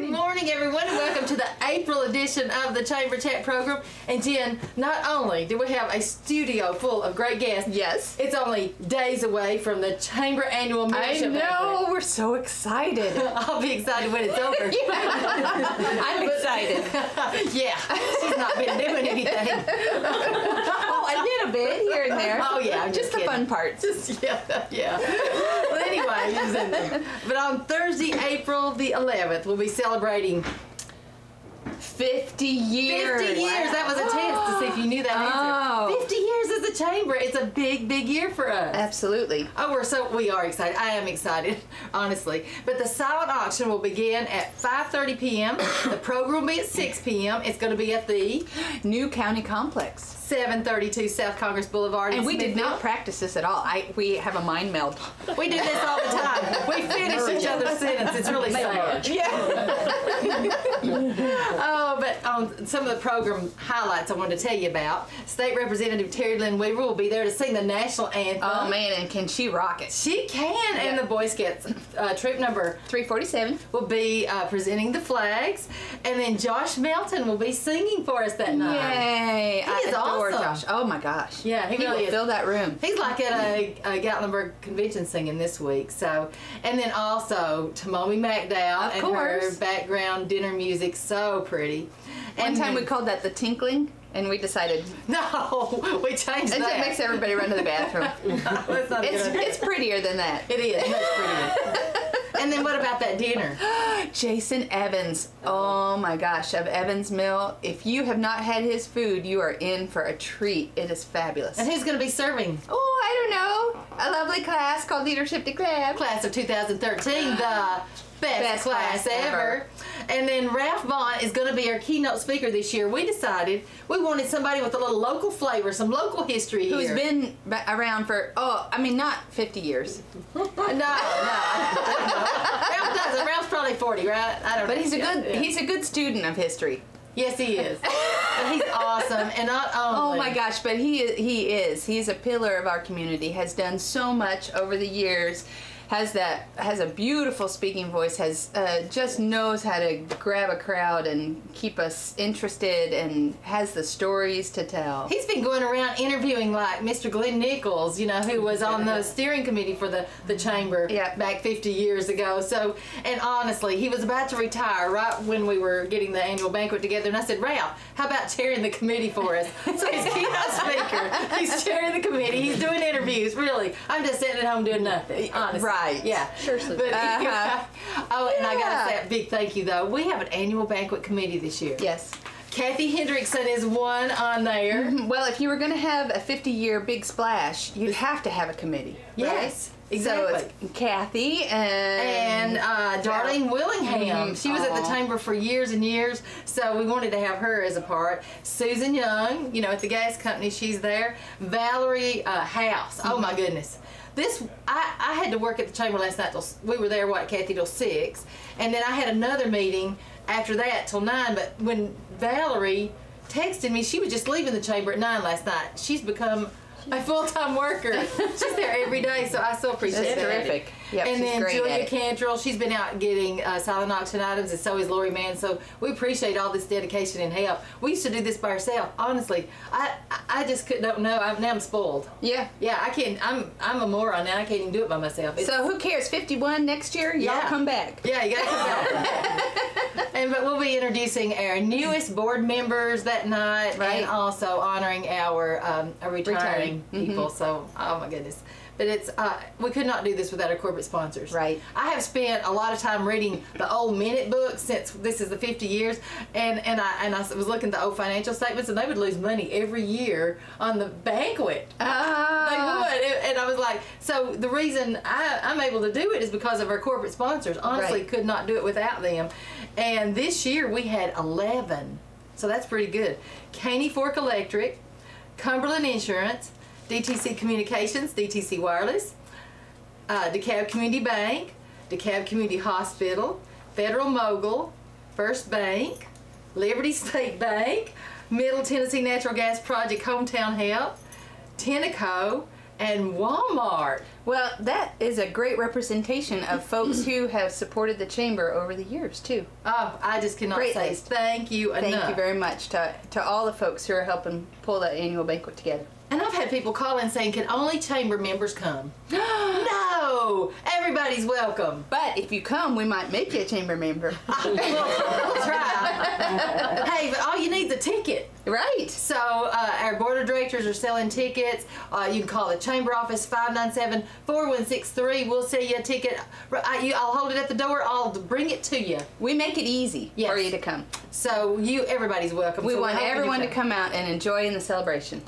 Good morning, everyone, and welcome to the April edition of the Chamber Chat program. And Jen, not only do we have a studio full of great guests, yes, it's only days away from the Chamber Annual Membership. I know, we're so excited. I'll be excited when it's over. I'm excited. Yeah, she's not been doing anything. Oh, a little bit here and there. Oh yeah, I'm just the fun parts. Just, yeah. Well, anyway, she's in there. But on Thursday, April the 11th, we'll be celebrating 50 years. 50 years. Wow. That was a test to see if you knew that answer. 50 years as a chamber. It's a big year for us. Absolutely. Oh, we are excited. I am excited, honestly. But the silent auction will begin at 5:30 p.m. The program will be at 6 p.m. It's going to be at the New County Complex, 732 South Congress Boulevard. And we Smithville. did not practice this at all. We have a mind meld. We do this all the time. We finish each other's sentence. It's really sad. Yeah. Oh, but on some of the program highlights I wanted to tell you about, State Representative Terry Lynn Weaver will be there to sing the national anthem. Oh man, and can she rock it? She can, and the Boy Scouts troop number 347 will be presenting the flags, and then Josh Melton will be singing for us that night. Yay! He is adore awesome. Josh. Oh my gosh. Yeah, he really will fill that room. He's like at a Gatlinburg convention singing this week. So, and then also Tamomi McDowell and her background dinner music, so pretty. One time we called that the tinkling, and we decided no, we changed that. It makes everybody run to the bathroom. No, that's not it's prettier than that. It is much prettier. And then what about that dinner? Jason Evins. Oh my gosh, of Evins Mill. If you have not had his food, you are in for a treat. It is fabulous. And who's going to be serving? Oh, I don't know. A lovely class called Leadership DeKalb. Class of 2013, the best class ever. And then Ralph Vaughn is going to be our keynote speaker this year. We decided we wanted somebody with a little local flavor, some local history here. Who's been around for, not 50 years. No. Ralph doesn't. Ralph's probably 40, right? I don't know. But he's a good student of history. Yes, he is. But he's awesome, and not only. Oh my gosh, but he's a pillar of our community, has done so much over the years, has a beautiful speaking voice, just knows how to grab a crowd and keep us interested, and has the stories to tell. He's been going around interviewing like Mr. Glenn Nichols, who was on the steering committee for the chamber back 50 years ago. So, and honestly, he was about to retire right when we were getting the annual banquet together, and I said, Ralph, how about chairing the committee for us? So he's keynote speaker, he's chairing the committee, he's doing interviews. Really, I'm just sitting at home doing nothing, honestly. Right. Yeah. Sure. But, oh, and I got to say a big thank you, though. We have an annual banquet committee this year. Yes. Kathy Hendrixson is one on there. Mm-hmm. Well, if you were going to have a 50-year big splash, you'd have to have a committee. Yes. Right? Exactly. So it's Kathy and Darlene Willingham. She was at the chamber for years and years, so we wanted to have her as a part. Susan Young, at the gas company, she's there. Valerie House. Oh my goodness. I had to work at the chamber last night we were there, Kathy, till 6, and then I had another meeting after that till 9. But when Valerie texted me, she was just leaving the chamber at 9 last night. She's become a full-time worker. She's there every day, so I so appreciate that. That's terrific. Yep, and then great Julia Cantrell, she's been out getting silent auction items, and so is Lori Mann. So we appreciate all this dedication and help. We used to do this by ourselves. Honestly, I just don't know. Now I'm spoiled. Yeah. Yeah, I can't. I'm a moron now. I can't even do it by myself. So who cares? 51 next year? Y'all come back. Yeah, you gotta come back. But we'll be introducing our newest board members that night, and also honoring our retiring people. So, oh my goodness. But it's we could not do this without our corporate sponsors. Right. I have spent a lot of time reading the old minute books since this is the 50 years, and I was looking at the old financial statements, and they would lose money every year on the banquet. They would, and I was like, so the reason I'm able to do it is because of our corporate sponsors. Honestly, could not do it without them. And this year we had 11, so that's pretty good. Caney Fork Electric, Cumberland Insurance, DTC Communications, DTC Wireless, DeKalb Community Bank, DeKalb Community Hospital, Federal Mogul, First Bank, Liberty State Bank, Middle Tennessee Natural Gas Project Hometown Help, Tenneco, and Walmart. Well, that is a great representation of folks who have supported the chamber over the years, too. Oh, I just cannot Great say list. thank you enough. Thank you very much to all the folks who are helping pull that annual banquet together. And I've had people call in saying, can only chamber members come? No! Everybody's welcome. But if you come, we might make you a chamber member. We'll try. Hey, but all you need is a ticket. Right. So our board of directors are selling tickets. You can call the chamber office, 597-4163. We'll sell you a ticket. I'll hold it at the door. I'll bring it to you. We make it easy for you to come. So everybody's welcome. We so want everyone to come out and enjoy in the celebration.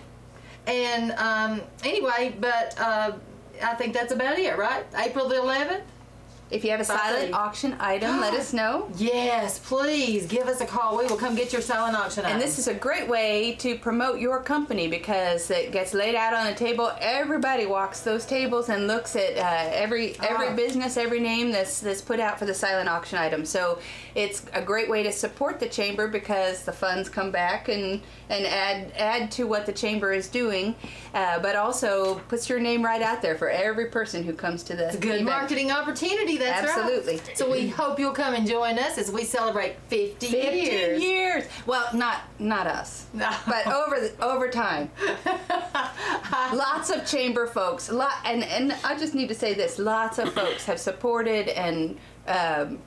And anyway, but I think that's about it, right? April the 11th? If you have a silent auction item, let us know. Yes, please give us a call. We will come get your silent auction item. And this is a great way to promote your company because it gets laid out on a table. Everybody walks those tables and looks at every business, every name that's put out for the silent auction item. So it's a great way to support the chamber because the funds come back and add to what the chamber is doing, but also puts your name right out there for every person who comes to the It's a good marketing opportunity. That's absolutely right. So we hope you'll come and join us as we celebrate 50 years. Well, not us, but over time. Lots of chamber folks. And I just need to say this: lots of folks have supported and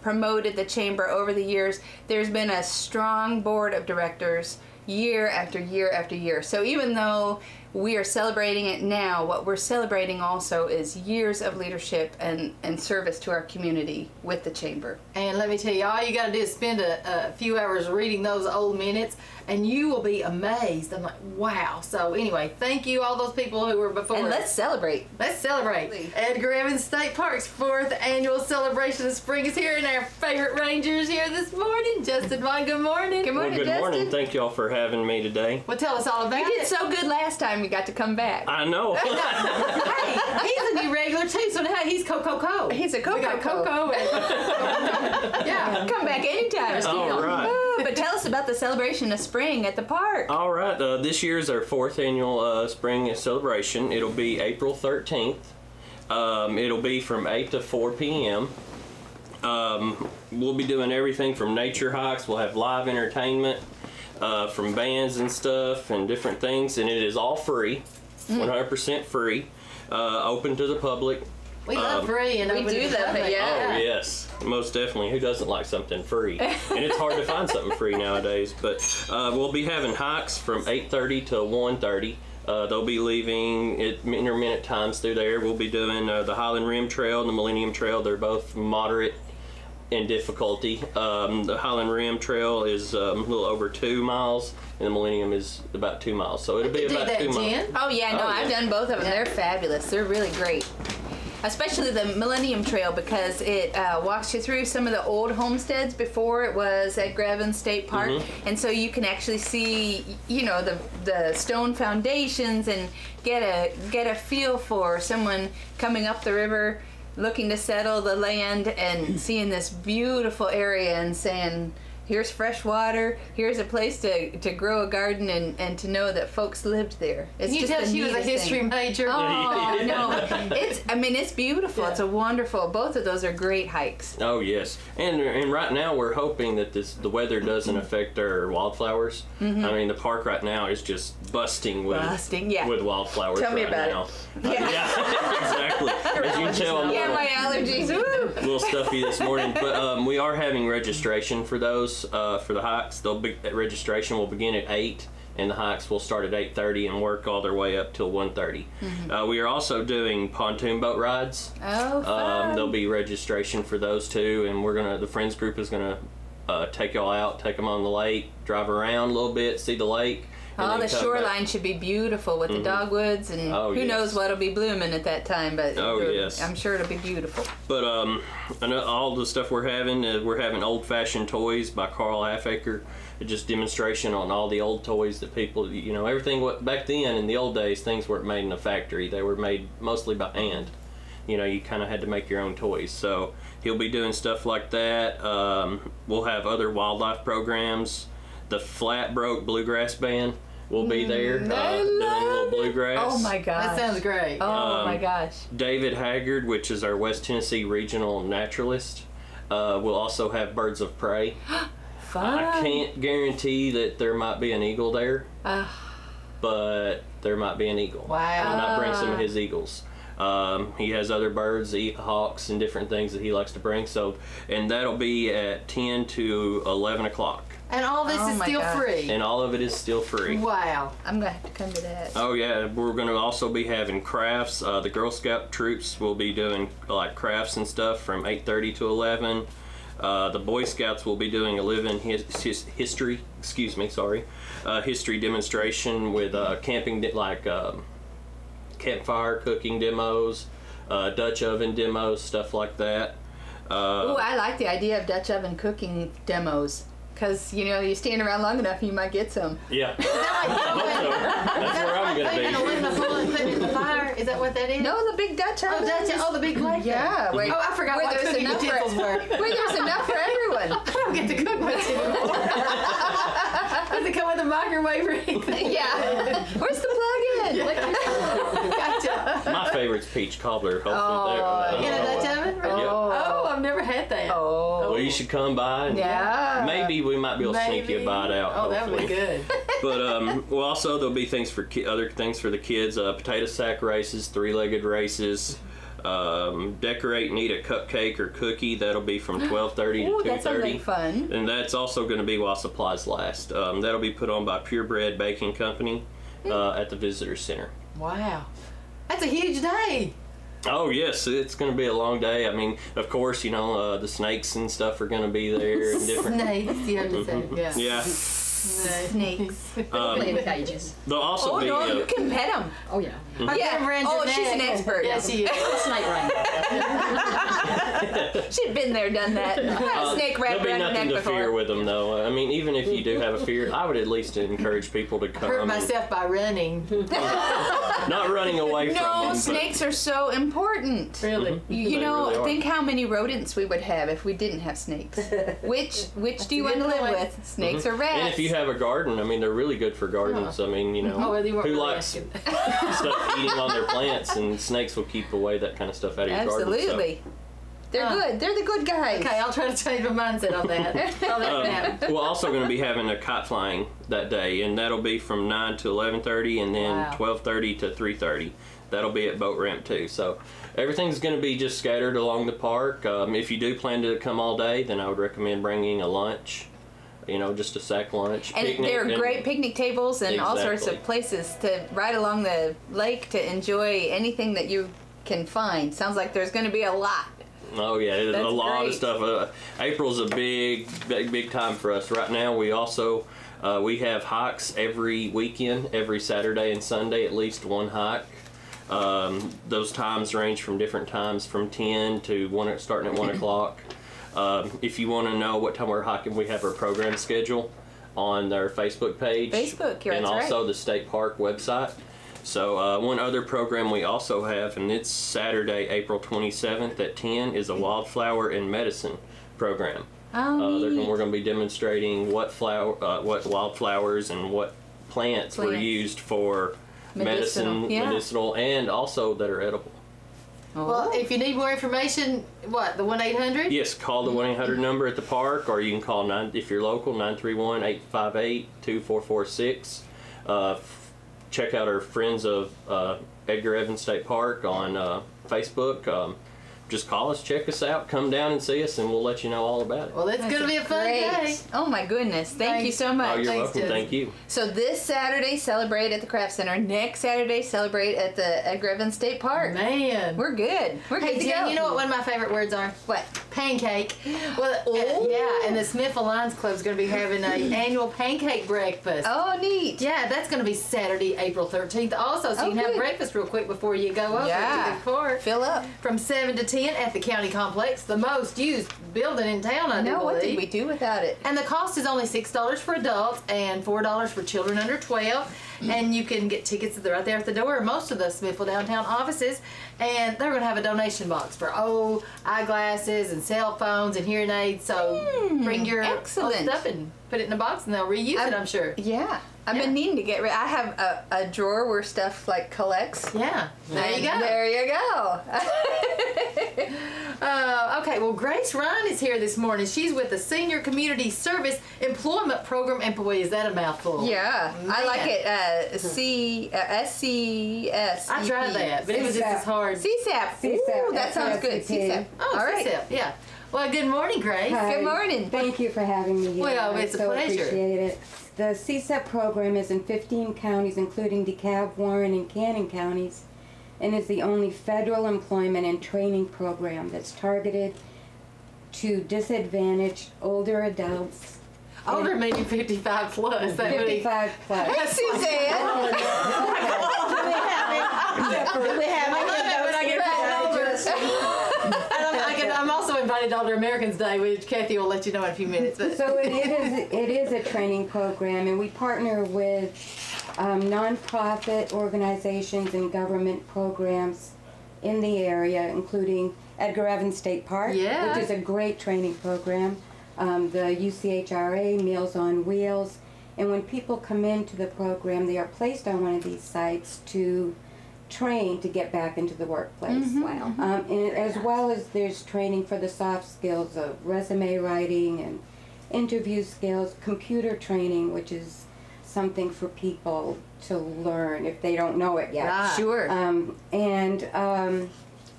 promoted the chamber over the years. There's been a strong board of directors year after year after year. So even though we are celebrating it now, what we're celebrating also is years of leadership and service to our community with the chamber. And let me tell you, all you got to do is spend a few hours reading those old minutes and you will be amazed. I'm like, wow. So anyway, thank you all those people who were before. And let's celebrate. Let's celebrate. Please. Edgar Evins State Park's 4th annual celebration of spring is here, and our favorite ranger is here this morning. Justin Vaughn, good morning. Good morning, Well, good Justin. morning. Thank y'all for having me today. Well, tell us all about You it. did so good last time you got to come back. I know. Hey, he's a new regular too, so now he's Coco. He's a We got Coco. Yeah. Come back anytime. All right. But tell us about the celebration of spring at the park. All right. This year's our 4th annual spring celebration. It'll be April 13th. It'll be from 8 to 4 p.m. We'll be doing everything from nature hikes. We'll have live entertainment from bands and stuff and different things, and it is all free, 100% free, open to the public. We love free and we open do to the love it, public. yeah. Oh yes, most definitely. Who doesn't like something free? And it's hard to find something free nowadays. But we'll be having hikes from 8:30 to 1:30. They'll be leaving at intermittent times through there. We'll be doing the Highland Rim Trail and the Millennium Trail. They're both moderate in difficulty. The Highland Rim Trail is a little over 2 miles, and the Millennium is about 2 miles. So it'll be about 2 miles. Jen. Oh yeah, no, Oh, yeah. I've done both of them. They're fabulous. They're really great. Especially the Millennium Trail because it walks you through some of the old homesteads before it was at Evins State Park, and so you can actually see, you know, the stone foundations and get a feel for someone coming up the river, looking to settle the land and seeing this beautiful area and saying, here's fresh water, here's a place to grow a garden and to know that folks lived there. It's Can you just tell the she was a neatest history thing. major? Oh, no. It's beautiful. Yeah. It's a wonderful, both of those are great hikes. Oh yes, and right now we're hoping that the weather doesn't affect our wildflowers. I mean, the park right now is just busting with wildflowers. Tell me right about now. it. Yeah, exactly. As you can tell, I'm Yeah, my allergies. Woo! a little stuffy this morning, but we are having registration for those for the hikes. Registration will begin at 8. And the hikes will start at 8:30 and work all their way up till 1:30. We are also doing pontoon boat rides. Oh, fun. There'll be registration for those too, and the friends group is gonna take y'all out, take them on the lake, drive around a little bit, see the lake. and Oh, then the come shoreline back. should be beautiful with the dogwoods and Oh, who yes. knows what'll be blooming at that time, but Oh, yes. I'm sure it'll be beautiful. But I know all the stuff we're having old-fashioned toys by Carl Halfacre. Just demonstration on all the old toys that people, you know, everything. What back then in the old days, things weren't made in a factory. They were made mostly by hand. You know, you kind of had to make your own toys. So he'll be doing stuff like that. We'll have other wildlife programs. The Flat Broke Bluegrass Band will be there doing a little bluegrass. Oh my gosh. That sounds great. Oh my gosh. David Haggard, which is our West Tennessee regional naturalist, will also have birds of prey. Fun. I can't guarantee that there might be an eagle there, but there might be an eagle. Wow. I might bring some of his eagles. He has other birds, hawks and different things that he likes to bring. So, and that'll be at 10 to 11 o'clock. And all this is still free. And all of it is still free. Wow. I'm gonna have to come to that. Oh yeah, we're gonna also be having crafts. The Girl Scout troops will be doing like crafts and stuff from 8:30 to 11. The Boy Scouts will be doing a live-in history demonstration with camping, campfire cooking demos, Dutch oven demos, stuff like that. Oh, I like the idea of Dutch oven cooking demos. Because, you know, you stand around long enough, you might get some. Yeah. That's where I'm going to be. Aluminum foil and putting it in the fire? Is that what that is? No, the big Dutch oven. The big plate. Yeah. Oh, I forgot what there's cooking enough utensils were. Where there's enough for everyone. I don't get to cook much anymore. Does it come with a microwave or anything? Yeah. Where's the plug-in? Gotcha. My favorite's peach cobbler. Hopefully In a Dutch oven? Oh, I've never had that. Oh. Well, you should come by. And maybe we might be able to sneak you a bite out. Oh, that would be good. But well, also there'll be things for other things for the kids. Potato sack races, three-legged races. Decorate and eat a cupcake or cookie. That'll be from 12:30 to 2:30. That sounds like fun. And that's also going to be while supplies last. That'll be put on by Purebred Baking Company at the Visitor Center. Wow, that's a huge day. Oh yes, it's going to be a long day. I mean, of course, you know the snakes and stuff are going to be there. And different. Snakes, you have to say. Yeah. Yeah. Snakes. In cages. There'll also be. No, you can pet them. Oh yeah. Oh, she's an expert. Yeah, she is. Snake ring. She's been there, done that. Snake wrapped There'll be around her nothing neck to fear before. with them, though. I mean, even if you do have a fear, I would at least encourage people to come. Hurt myself by running. Not running away from them. No, snakes are so important. Really? You They know, really are. think how many rodents we would have if we didn't have snakes. Which do you want to live with? Snakes or rats? And if you have a garden, I mean, they're really good for gardens. I mean, you know, Oh, well, you weren't who really likes asking. stuff eating on their plants, and snakes will keep away that kind of stuff out of your garden. Absolutely. They're good. They're the good guys. Okay, I'll try to change my mindset on that. I'll let it happen. We're also going to be having a kite flying that day, and that'll be from 9 to 11:30, and then Wow. 12:30 to 3:30. That'll be at Boat Ramp too. So everything's going to be just scattered along the park. If you do plan to come all day, then I would recommend bringing a lunch. You know, just a sack lunch. And picnic, there are great picnic tables and all sorts Exactly. of places to ride along the lake to enjoy anything that you can find. Sounds like there's going to be a lot. Oh yeah, there's That's a lot great. of stuff. April's a big time for us. Right now, we also we have hikes every weekend, every Saturday and Sunday, at least one hike. Those times range from different times, from 10 to 1, starting at 1 o'clock. If you want to know what time we're hiking, we have our program schedule on their Facebook page. Facebook, and that's also right. the state park website. So one other program we also have, and it's Saturday, April 27th at 10, is a wildflower and medicine program. Oh, neat. We're going to be demonstrating what wildflowers and what plants were used for medicinal, and also that are edible. Well, if you need more information, what, the 1-800? Yes, call the 1-800 number at the park, or you can call, if you're local, 931-858-2446. Check out our friends of Edgar Evins State Park on Facebook. Just call us, check us out, come down and see us, and we'll let you know all about it. Well, it's going to be a fun day. Oh my goodness. Thank you so Oh, much. you're Thanks, welcome. Jess. Thank you. So this Saturday, celebrate at the Craft Center. Next Saturday, celebrate at the Edgar Evins State Park. Man. We're good. We're Hey, good to Jen, go. you know what one of my favorite words are? What? Pancake. Well, yeah, and the Smithville Lions Club is going to be having an annual pancake breakfast. Oh, neat. Yeah, that's going to be Saturday, April 13th also, so you can have good. breakfast real quick before you go over to the park. Fill up. From 7 to 10 at the County Complex, the most used building in town, I do Now, what did believe. we do without it? And the cost is only $6 for adults and $4 for children under 12. And you can get tickets right there at the door of most of the Smithville downtown offices. and they're going to have a donation box for eyeglasses and cell phones and hearing aids. So bring your old excellent stuff and put it in a box, and they'll reuse it, I'm sure. Yeah. I've been needing to get rid. I have a drawer where stuff like collects. Yeah. There you go. There you go. Okay, well, Grace Ryan is here this morning. She's with the Senior Community Service Employment Program employee. Is that a mouthful? Yeah, Man. I like it. SCS. I tried that, but it was just as hard. CSAP. Ooh, that sounds good. CSAP. Oh, all right. CSAP, yeah. Well, good morning, Grace. Hi. Good morning. Thank you for having me here. Well, it's a pleasure. Appreciate it. The CSEP program is in 15 counties, including DeKalb, Warren, and Cannon counties, and is the only federal employment and training program that's targeted to disadvantaged older adults. Older meaning 55 plus. That would be 55 plus. Hey, Suzanne. I'm also invited to Older Americans Day, which Kathy will let you know in a few minutes. But. So it is a training program, and we partner with nonprofit organizations and government programs in the area, including Edgar Evins State Park, which is a great training program, the UCHRA, Meals on Wheels, and when people come into the program, they are placed on one of these sites to train to get back into the workplace. Wow. And as well as there's training for the soft skills of resume writing and interview skills, computer training, which is something for people to learn if they don't know it yet. Right. Sure.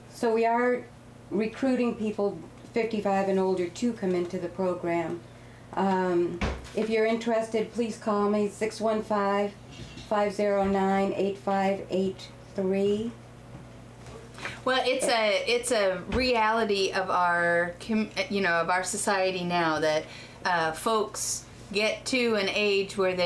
So we are recruiting people 55 and older to come into the program. If you're interested, please call me 615-509-8583. Well, it's a reality of our of our society now that folks get to an age where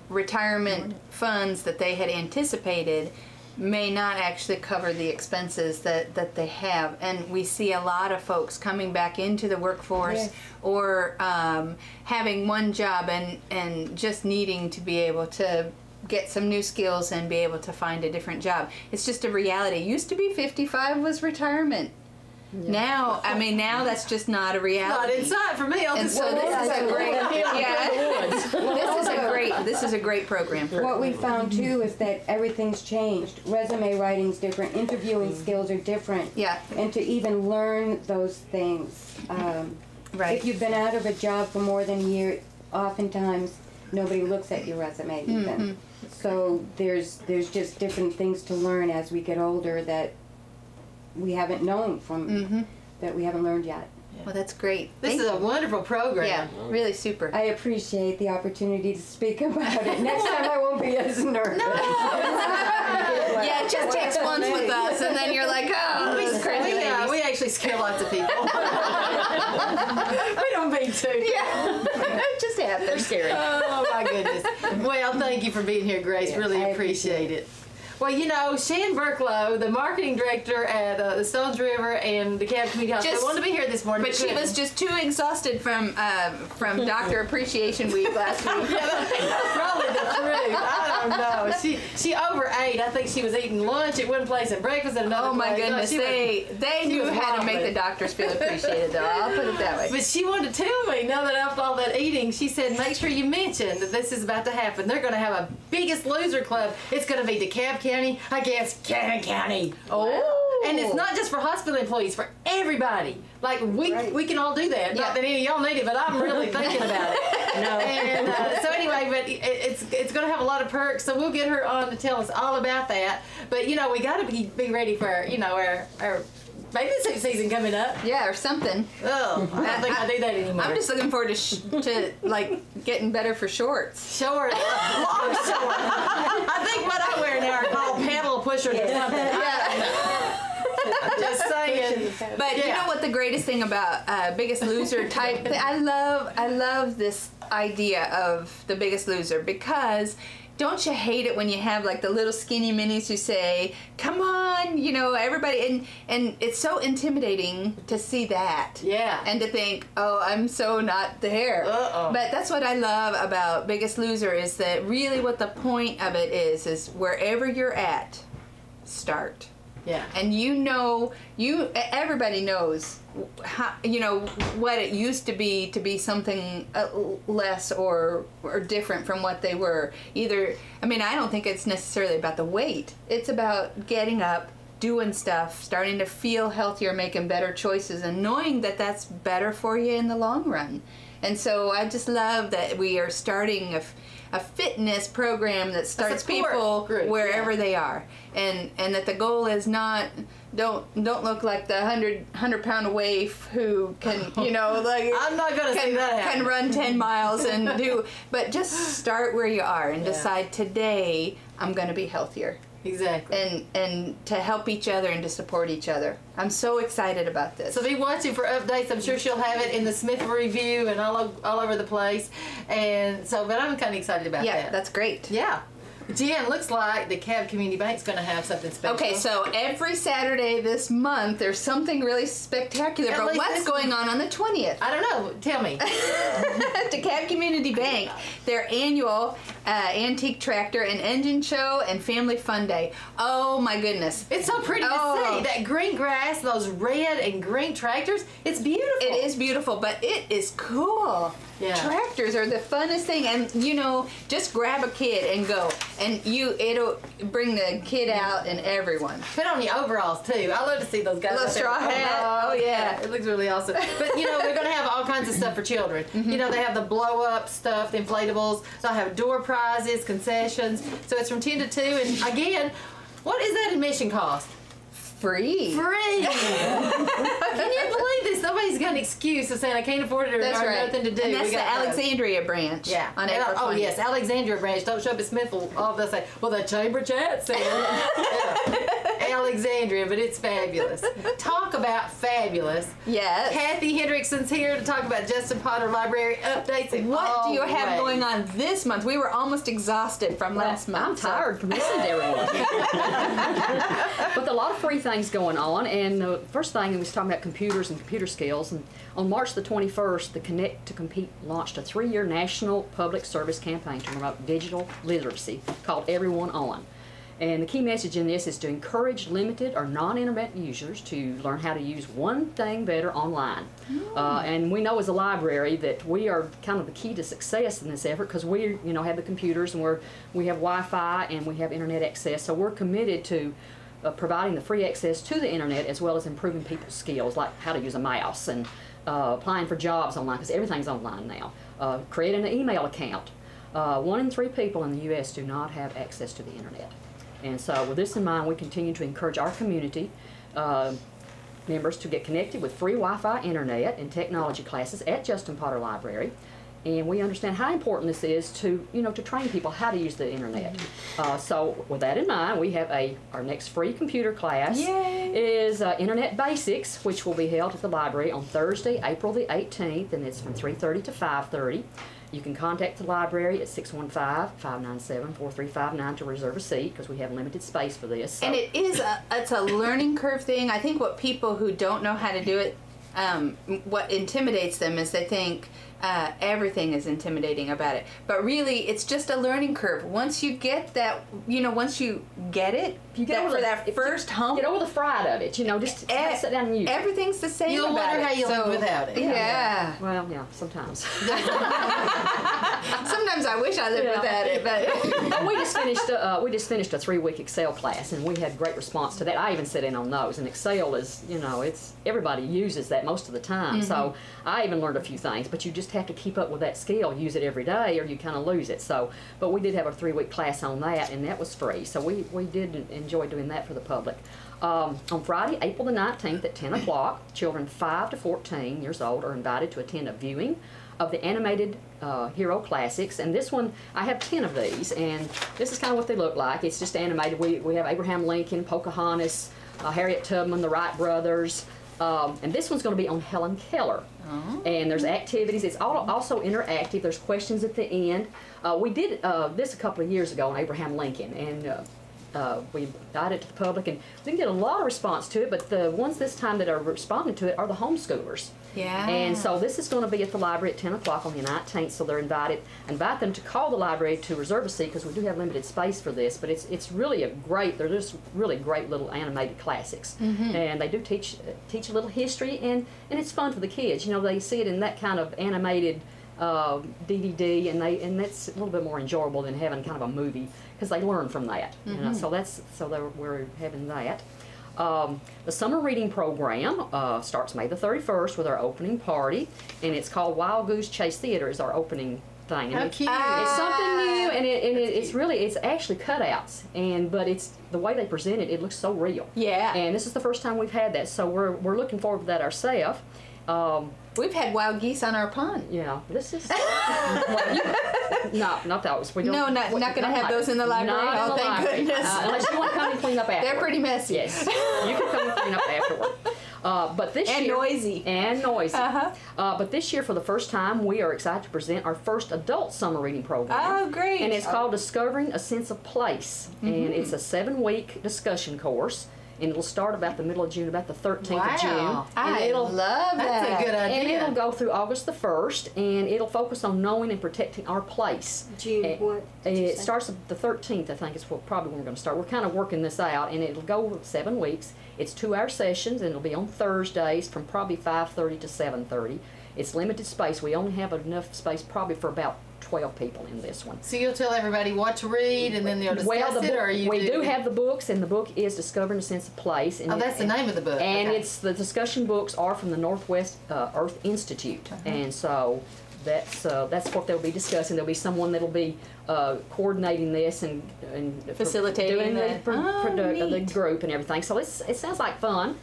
retirement funds that they had anticipated may not actually cover the expenses that they have, and we see a lot of folks coming back into the workforce or having one job and just needing to be able to get some new skills and be able to find a different job. It's just a reality. Used to be 55 was retirement. Now, now that's just not a reality. Not inside for me. And so this is a great, this is a great program. What we found too is that everything's changed. Resume writing's different. Interviewing skills are different. Yeah. And to even learn those things. Right. If you've been out of a job for more than a year, oftentimes nobody looks at your resume even. So there's just different things to learn as we get older that we haven't known from that we haven't learned yet. Well, that's great. This is a wonderful program. Yeah, really super. I appreciate the opportunity to speak about it. Next time I won't be as nervous. Yeah, it just takes once with us, and then you're like, oh, these crazy ladies. We actually scare lots of people. We don't mean to. Yeah, it just happens. They're scary. Oh my goodness. Well, thank you for being here, Grace. Really appreciate it. Well, Shan Burklow, the marketing director at the Stones River and the DeKalb Community Hospital, wanted to be here this morning. But she was just too exhausted from Doctor Appreciation Week last week. Yeah, that's probably the truth. I don't know. She overate. I think she was eating lunch at one place and breakfast at another place. Oh my goodness, they knew how to make the doctors feel appreciated, though. I'll put it that way. But she wanted to tell me, now that after all that eating, she said, make sure you mention that this is about to happen. They're going to have a Biggest Loser Club. It's going to be DeKalb County against Cannon County. Oh. And it's not just for hospital employees, for everybody. Like, we can all do that. Not that any of y'all need it, but I'm really thinking about it. No. And so anyway, but it's going to have a lot of perks, so we'll get her on to tell us all about that. But, we got to be ready for, our bathing suit season coming up. Yeah, or something. Oh, I don't think I do that anymore. I'm just looking forward to getting better for shorts. Short, long short. I think what I wear now are called paddle pushers or something. Yeah. Just saying. But you know what the greatest thing about Biggest Loser type? I love this idea of the Biggest Loser, because don't you hate it when you have like the little skinny minis who say, come on, everybody, and it's so intimidating to see that. Yeah. And to think, oh, I'm so not there. Uh-oh. But that's what I love about Biggest Loser, is that really what the point of it is wherever you're at, start. Yeah. And everybody knows how, what it used to be something less or different from what they were. I don't think it's necessarily about the weight. It's about getting up, doing stuff, starting to feel healthier, making better choices, and knowing that that's better for you in the long run. And so I just love that we are starting a fitness program that starts people wherever they are, and that the goal is not don't look like the 100-pound waif who can I'm not gonna say that can run 10 miles and but just start where you are and decide today I'm going to be healthier. Exactly. And to help each other and to support each other. I'm so excited about this. So be watching for updates. I'm sure she'll have it in the Smithville Review and all over the place. And so, but I'm kind of excited about that. Yeah, that's great. Yeah. Dianne, looks like the DeKalb Community Bank's going to have something special. Okay, so every Saturday this month, there's something really spectacular. But what's going on the 20th? I don't know. Tell me. DeKalb Community Bank, their annual antique tractor and engine show and family fun day. Oh my goodness. It's so pretty to see. That green grass, those red and green tractors, it's beautiful. It is beautiful, but it is cool. Yeah. Tractors are the funnest thing, and just grab a kid and go, and it'll bring the kid out and everyone. Put on your overalls too. I love to see those guys. A little straw hat. Oh yeah, it looks really awesome. But they're going to have all kinds of stuff for children. Mm-hmm. They have the blow up stuff, the inflatables. They'll have door prizes, concessions. So it's from 10 to 2. And again, what is that admission cost? Free. Free. Can you believe this? Nobody's got an excuse of saying I can't afford it or nothing to do. And that's the Alexandria branch. Yeah. On April 20th. Oh yes, Alexandria branch. Don't show up at Smithville. All they'll say, well, the chamber chat said Alexandria, but it's fabulous. Talk about fabulous. Yes. Kathy Hendrixson's here to talk about Justin Potter Library updates. What do you have going on this month? We were almost exhausted from last month. I'm tired from listening to everyone. With a lot of free things going on, and the first thing we was talking about computers and computer skills. And on March the 21st, the Connect to Compete launched a 3-year national public service campaign to promote digital literacy called Everyone On. And the key message in this is to encourage limited or non-internet users to learn how to use one thing better online. And we know as a library that we are kind of the key to success in this effort because we, have the computers and we have Wi-Fi and we have internet access. So we're committed to providing the free access to the internet as well as improving people's skills like how to use a mouse and applying for jobs online because everything's online now. Creating an email account. 1 in 3 people in the U.S. do not have access to the internet. And so with this in mind, we continue to encourage our community members to get connected with free Wi-Fi internet and technology classes at Justin Potter Library. And we understand how important this is to, to train people how to use the internet. So with that in mind, we have our next free computer class is Internet Basics, which will be held at the library on Thursday, April the 18th, and it's from 3:30 to 5:30. You can contact the library at 615-597-4359 to reserve a seat because we have limited space for this. So. And it's a learning curve thing. I think what people who don't know how to do it, what intimidates them is they think everything is intimidating about it. But really, it's just a learning curve. Once you get that, once you get it, get over that first hump. Get over the fright of it, just sit down and use it. Everything's the same. You'll wonder how you live without it. Yeah. Well, yeah, sometimes. Sometimes I wish I lived without it, but we just finished a 3-week Excel class, and we had great response to that. I even sit in on those, and Excel is, it's everybody uses that most of the time. So I even learned a few things, but you just have to keep up with that skill, use it every day, or you kind of lose it. So, but we did have a 3-week class on that, and that was free. So we did enjoy doing that for the public. On Friday, April the 19th at 10 o'clock, children 5 to 14 years old are invited to attend a viewing of the animated hero classics. And this one, I have 10 of these, and this is kind of what they look like. It's just animated. We have Abraham Lincoln, Pocahontas, Harriet Tubman, the Wright brothers, and this one's going to be on Helen Keller. And there's activities. It's also interactive. There's questions at the end. We did this a couple of years ago on Abraham Lincoln, and we invite it to the public, and we didn't get a lot of response to it, but the ones this time that are responding to it are the homeschoolers. Yeah. And so this is going to be at the library at 10 o'clock on the 19th, so they're invited. Invite them to call the library to reserve a seat because we do have limited space for this, but it's really they're just really great little animated classics. And they do teach a little history, and it's fun for the kids. You know, they see it in that kind of animated DVD, and that's a little bit more enjoyable than having kind of a movie because they learn from that. You know, so we're having that. The summer reading program starts May the 31st with our opening party, and it's called Wild Goose Chase Theater is our opening thing. How cute! It's something new, and it's actually cutouts, but it's the way they present it. It looks so real. Yeah. And this is the first time we've had that, so we're looking forward to that ourselves. We've had wild geese on our pond. Yeah, this is not those. We don't. No, not going to have those in the library. Not in the thank library. goodness. Unless you want to come and clean up afterward. They're pretty messy. Yes, you can come and clean up afterward. But this And year, noisy. And noisy. But this year, for the first time, we are excited to present our first adult summer reading program. Oh, great. And it's called Discovering a Sense of Place. And it's a 7-week discussion course. And it'll start about the middle of June, about the 13th of June. I love that. That's a good idea. And it'll go through August the 1st, and it'll focus on knowing and protecting our place. June what? It starts the 13th, I think, is probably when we're going to start. We're kind of working this out, and it'll go 7 weeks. It's 2-hour sessions, and it'll be on Thursdays from probably 5:30 to 7:30. It's limited space. We only have enough space probably for about 12 people in this one. So you'll tell everybody what to read, and then they'll discuss it, or we do have the books, and the book is Discovering a Sense of Place. And that's the name of the book. And okay. it's the discussion books are from the Northwest Earth Institute, and so that's what they'll be discussing. There'll be someone that'll be coordinating this and Facilitating doing the neat. group and everything. So it sounds like fun.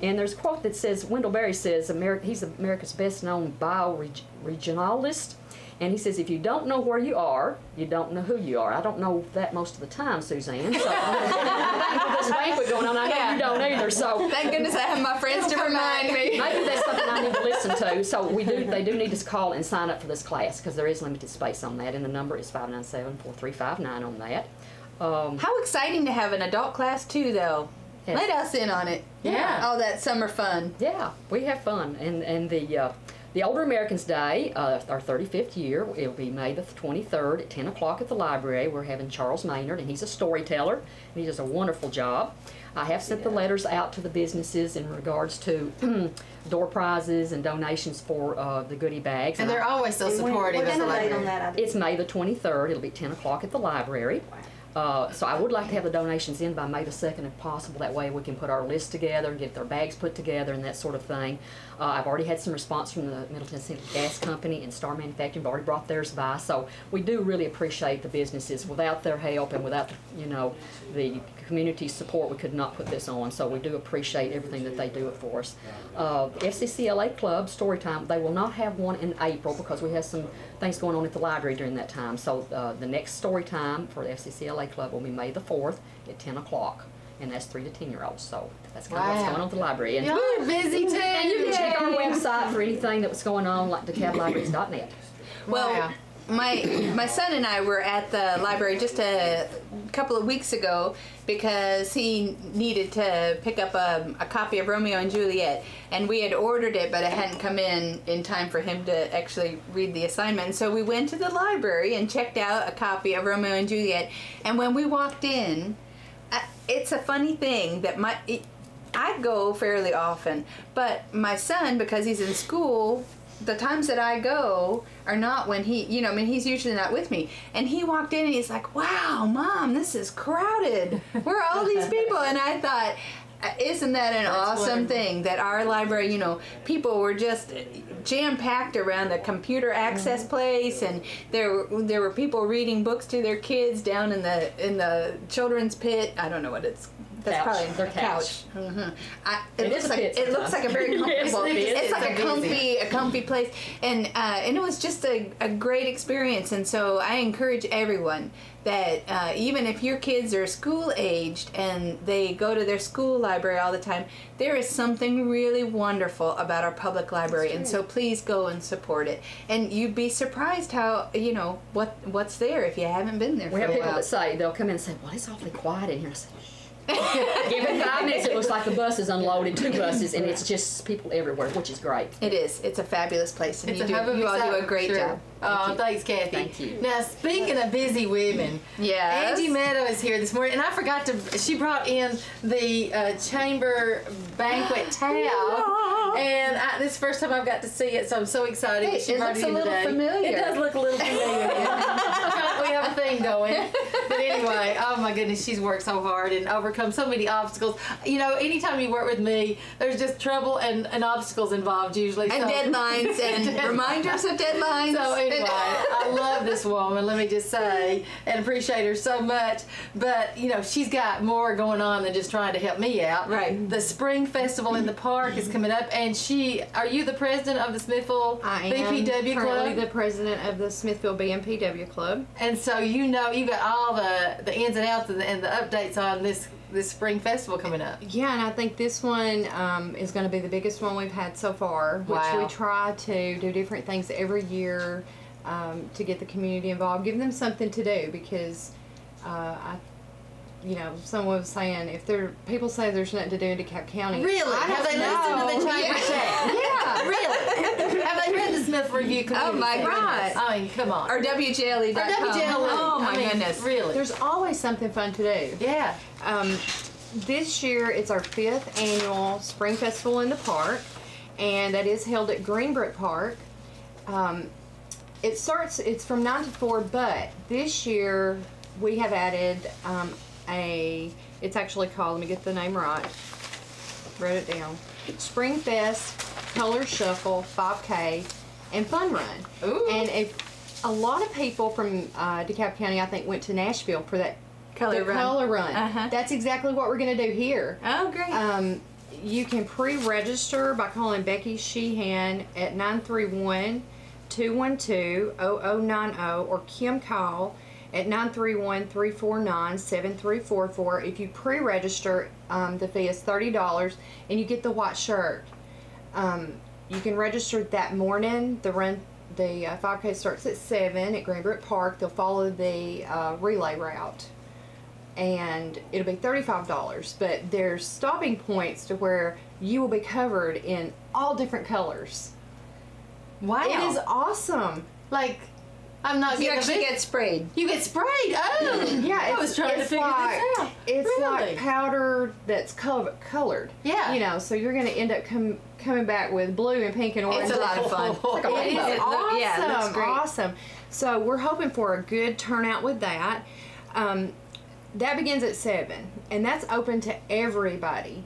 And there's a quote that says, Wendell Berry says, he's America's best-known bioregionalist. And he says, if you don't know where you are, you don't know who you are. I don't know that most of the time, Suzanne. So with this banquet going on, I know you don't either. So thank goodness I have my friends to remind me. Maybe that's something I need to listen to. So they do need to call and sign up for this class because there is limited space on that, and the number is 597-4359 on that. How exciting to have an adult class too, though. Yes. Let us in on it. Yeah. All that summer fun. Yeah, we have fun, and the Older Americans Day, our 35th year, it'll be May the 23rd at 10 o'clock at the library. We're having Charles Maynard, and he's a storyteller, and he does a wonderful job. I have sent the letters out to the businesses in regards to door prizes and donations for the goodie bags. And they're always so supportive of the library. It's May the 23rd. It'll be 10 o'clock at the library. So I would like to have the donations in by May the 2nd if possible. That way we can put our list together and get their bags put together and that sort of thing. I've already had some response from the Middle Tennessee Gas Company and Star Manufacturing. They've already brought theirs by. So we do really appreciate the businesses. Without their help and without the community support, we could not put this on. So we do appreciate everything that they do for us. FCCLA Club Storytime, they will not have one in April because we have some things going on at the library during that time. So the next story time for the FCCLA Club will be May the 4th at 10 o'clock. And that's 3 to 10-year-olds. So that's kind of what's going on at the library. And you're busy too. And you can check our website for anything that's going on, like DeKalbLibraries.net. Well, my son and I were at the library just a couple of weeks ago because he needed to pick up a copy of Romeo and Juliet, and we had ordered it, but it hadn't come in time for him to actually read the assignment. So we went to the library and checked out a copy of Romeo and Juliet, and when we walked in, it's a funny thing that I go fairly often, but my son, because he's in school, the times that I go are not when he's usually not with me. And he walked in and he's like, wow, Mom, this is crowded. Where are all these people? And I thought, isn't that an awesome thing that our library, people were just jam-packed around the computer access place, and there were people reading books to their kids down in the children's pit. I don't know what That's couch. probably Their couch. It looks is a like pit it looks like a very sometimes. comfortable. Yes, it's like amazing. a comfy place, and it was just a great experience. And so I encourage everyone that even if your kids are school aged and they go to their school library all the time, there is something really wonderful about our public library, and so please go and support it. And you'd be surprised how what's there if you haven't been there. We for have a people while. that say, they'll come in and say, well, it's awfully quiet in here. I say, give it 5 minutes, it looks like the bus is unloaded, 2 buses, and it's just people everywhere, which is great. It is. It's a fabulous place, and It's you a hub of all do a excitement, great sure. job. Oh, thanks, Kathy. Thank you. Now, speaking of busy women, Yes. Angie Meadows is here this morning, and I forgot to. She brought in the chamber banquet towel, and this is the first time I've got to see it, so I'm so excited. Hey, She it brought looks in a little today. familiar. It does look a little familiar. We have a thing going, but anyway, oh my goodness, she's worked so hard and overcome so many obstacles. You know, anytime you work with me, there's just trouble and obstacles involved usually. And so. deadlines and reminders of deadlines. So anyway, I love this woman, let me just say, and appreciate her so much. But, you know, she's got more going on than just trying to help me out. Right. The Spring Festival in the Park is coming up, and are you the president of the Smithville I am B&PW currently Club? the president of the Smithville B&PW Club. And so you got all the ins and outs and the updates on this Spring Festival coming up. Yeah, and I think this one is going to be the biggest one we've had so far, which Wow. we try to do different things every year to get the community involved, give them something to do, because someone was saying people say there's nothing to do in DeKalb County. Really? I Have they don't listened to the know. chamber chat? Yeah. Really? Have they read the Smith Review Community? Oh, my Center? goodness. I mean, come on. Or WJLE.com. Or WJLE. Oh my I mean, goodness. Really? There's always something fun to do. Yeah. This year it's our 5th annual Spring Festival in the Park, and that is held at Greenbrook Park. It's from 9 to 4, but this year we have added it's actually called, let me get the name right, wrote it down, Spring Fest, Color Shuffle, 5K, and Fun Run. Ooh. And a lot of people from DeKalb County, I think, went to Nashville for that Color Run. Color Run. Uh-huh. That's exactly what we're going to do here. Oh, great. You can pre-register by calling Becky Sheehan at 931-212-0090 or Kim Call at 931-349-7344. If you pre-register, the fee is $30 and you get the white shirt. You can register that morning. The 5K starts at 7 at Greenbrook Park. They'll follow the relay route, and it'll be $35, but there's stopping points to where you will be covered in all different colors. Wow. It is awesome. Like, I'm not You getting actually a big... get sprayed. You get sprayed. Oh. Yeah, I was trying to figure like, this out. It's Really? like powder that's colored. Yeah. You know, so you're going to end up coming back with blue and pink and orange. It's a lot of fun. It's like a It rainbow. is. It's awesome. Yeah, it looks great. Awesome. So we're hoping for a good turnout with that. That begins at 7, and that's open to everybody.